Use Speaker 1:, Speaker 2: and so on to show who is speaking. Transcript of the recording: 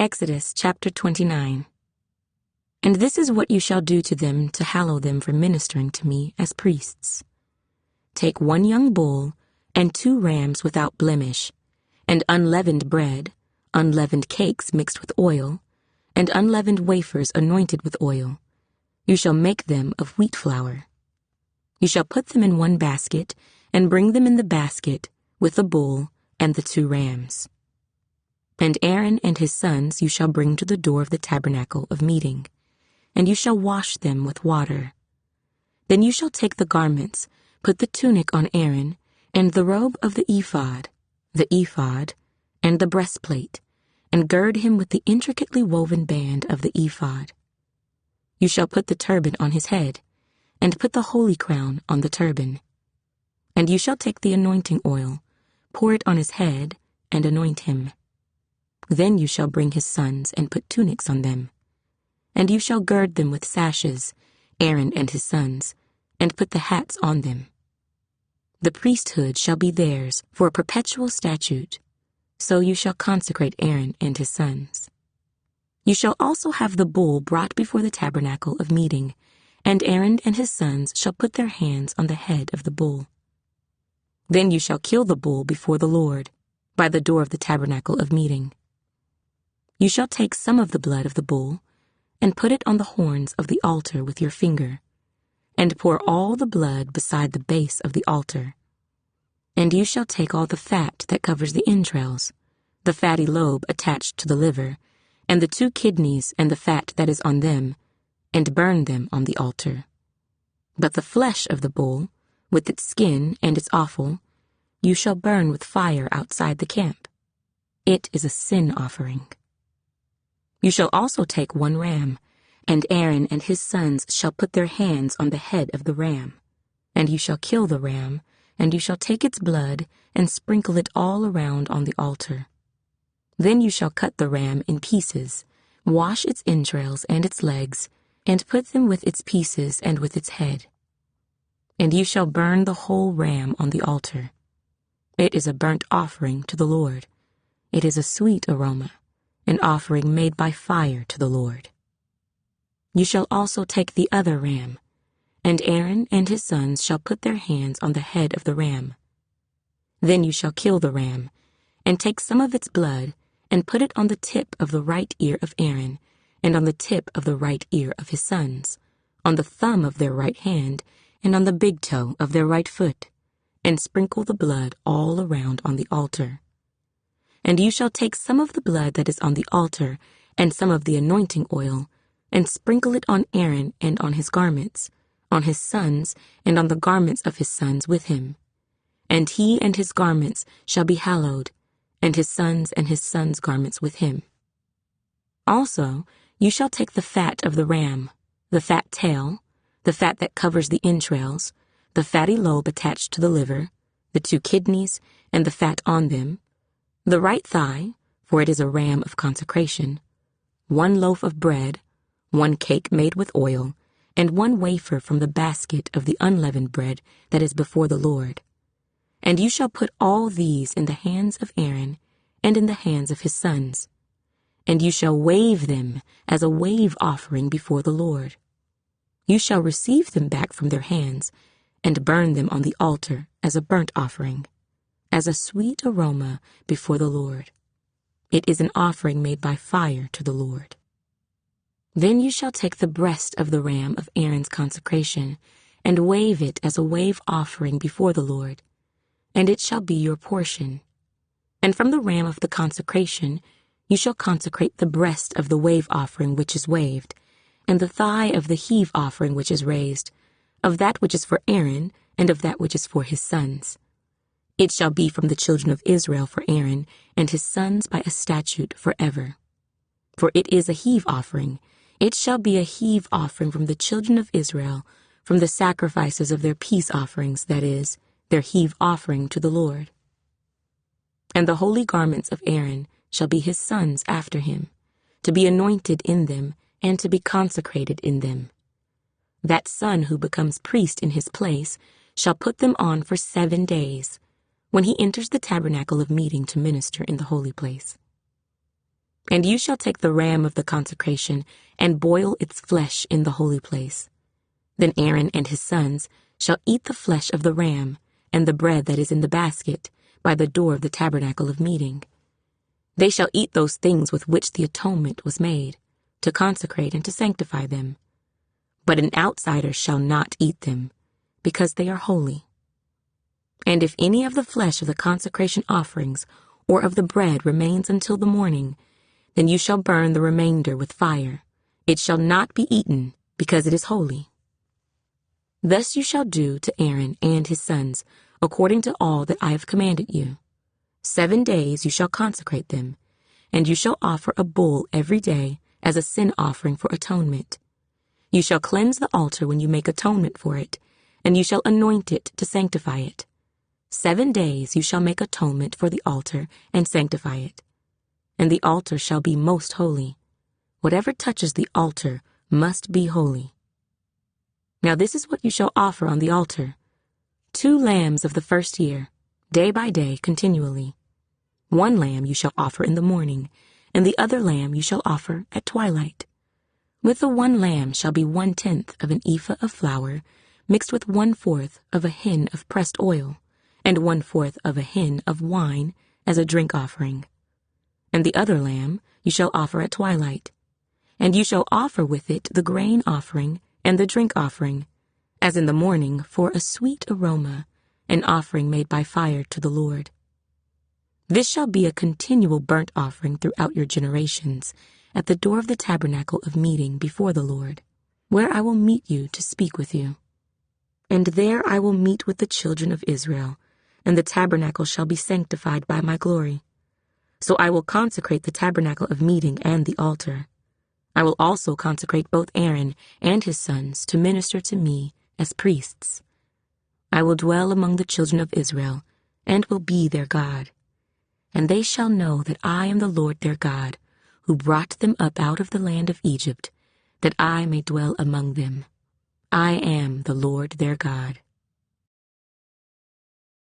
Speaker 1: Exodus chapter 29. And this is what you shall do to them to hallow them for ministering to me as priests. Take 1 young bull and 2 rams without blemish, and unleavened bread, unleavened cakes mixed with oil, and unleavened wafers anointed with oil. You shall make them of wheat flour. You shall put them in 1 basket, and bring them in the basket with the bull and the 2 rams. And Aaron and his sons you shall bring to the door of the tabernacle of meeting, and you shall wash them with water. Then you shall take the garments, put the tunic on Aaron, and the robe of the ephod, and the breastplate, and gird him with the intricately woven band of the ephod. You shall put the turban on his head, and put the holy crown on the turban. And you shall take the anointing oil, pour it on his head, and anoint him. Then you shall bring his sons and put tunics on them. And you shall gird them with sashes, Aaron and his sons, and put the hats on them. The priesthood shall be theirs for a perpetual statute, so you shall consecrate Aaron and his sons. You shall also have the bull brought before the tabernacle of meeting, and Aaron and his sons shall put their hands on the head of the bull. Then you shall kill the bull before the Lord, by the door of the tabernacle of meeting. You shall take some of the blood of the bull, and put it on the horns of the altar with your finger, and pour all the blood beside the base of the altar. And you shall take all the fat that covers the entrails, the fatty lobe attached to the liver, and the 2 kidneys and the fat that is on them, and burn them on the altar. But the flesh of the bull, with its skin and its offal, you shall burn with fire outside the camp. It is a sin offering. You shall also take 1 ram, and Aaron and his sons shall put their hands on the head of the ram. And you shall kill the ram, and you shall take its blood and sprinkle it all around on the altar. Then you shall cut the ram in pieces, wash its entrails and its legs, and put them with its pieces and with its head. And you shall burn the whole ram on the altar. It is a burnt offering to the Lord. It is a sweet aroma, an offering made by fire to the Lord. You shall also take the other ram, and Aaron and his sons shall put their hands on the head of the ram. Then you shall kill the ram, and take some of its blood, and put it on the tip of the right ear of Aaron, and on the tip of the right ear of his sons, on the thumb of their right hand, and on the big toe of their right foot, and sprinkle the blood all around on the altar. And you shall take some of the blood that is on the altar, and some of the anointing oil, and sprinkle it on Aaron and on his garments, on his sons, and on the garments of his sons with him. And he and his garments shall be hallowed, and his sons' garments with him. Also, you shall take the fat of the ram, the fat tail, the fat that covers the entrails, the fatty lobe attached to the liver, the 2 kidneys, and the fat on them, the right thigh, for it is a ram of consecration, 1 loaf of bread, 1 cake made with oil, and 1 wafer from the basket of the unleavened bread that is before the Lord. And you shall put all these in the hands of Aaron and in the hands of his sons, and you shall wave them as a wave offering before the Lord. You shall receive them back from their hands, and burn them on the altar as a burnt offering, as a sweet aroma before the Lord. It is an offering made by fire to the Lord. Then you shall take the breast of the ram of Aaron's consecration, and wave it as a wave offering before the Lord, and it shall be your portion. And from the ram of the consecration you shall consecrate the breast of the wave offering which is waved, and the thigh of the heave offering which is raised, of that which is for Aaron, and of that which is for his sons. It shall be from the children of Israel for Aaron and his sons by a statute forever. For it is a heave offering. It shall be a heave offering from the children of Israel, from the sacrifices of their peace offerings, that is, their heave offering to the Lord. And the holy garments of Aaron shall be his sons after him, to be anointed in them and to be consecrated in them. That son who becomes priest in his place shall put them on for 7 days, when he enters the tabernacle of meeting to minister in the holy place. And you shall take the ram of the consecration and boil its flesh in the holy place. Then Aaron and his sons shall eat the flesh of the ram and the bread that is in the basket by the door of the tabernacle of meeting. They shall eat those things with which the atonement was made, to consecrate and to sanctify them. But an outsider shall not eat them, because they are holy. And if any of the flesh of the consecration offerings or of the bread remains until the morning, then you shall burn the remainder with fire. It shall not be eaten, because it is holy. Thus you shall do to Aaron and his sons, according to all that I have commanded you. 7 days you shall consecrate them, and you shall offer a bull every day as a sin offering for atonement. You shall cleanse the altar when you make atonement for it, and you shall anoint it to sanctify it. 7 days you shall make atonement for the altar and sanctify it. And the altar shall be most holy. Whatever touches the altar must be holy. Now this is what you shall offer on the altar: 2 lambs of the first year, day by day continually. 1 lamb you shall offer in the morning, and the other lamb you shall offer at twilight. With the 1 lamb shall be 1/10 of an ephah of flour, mixed with 1/4 of a hin of pressed oil, and 1/4 of a hin of wine as a drink offering. And the other lamb you shall offer at twilight. And you shall offer with it the grain offering and the drink offering, as in the morning, for a sweet aroma, an offering made by fire to the Lord. This shall be a continual burnt offering throughout your generations, at the door of the tabernacle of meeting before the Lord, where I will meet you to speak with you. And there I will meet with the children of Israel, and the tabernacle shall be sanctified by my glory. So I will consecrate the tabernacle of meeting and the altar. I will also consecrate both Aaron and his sons to minister to me as priests. I will dwell among the children of Israel, and will be their God. And they shall know that I am the Lord their God, who brought them up out of the land of Egypt, that I may dwell among them. I am the Lord their God.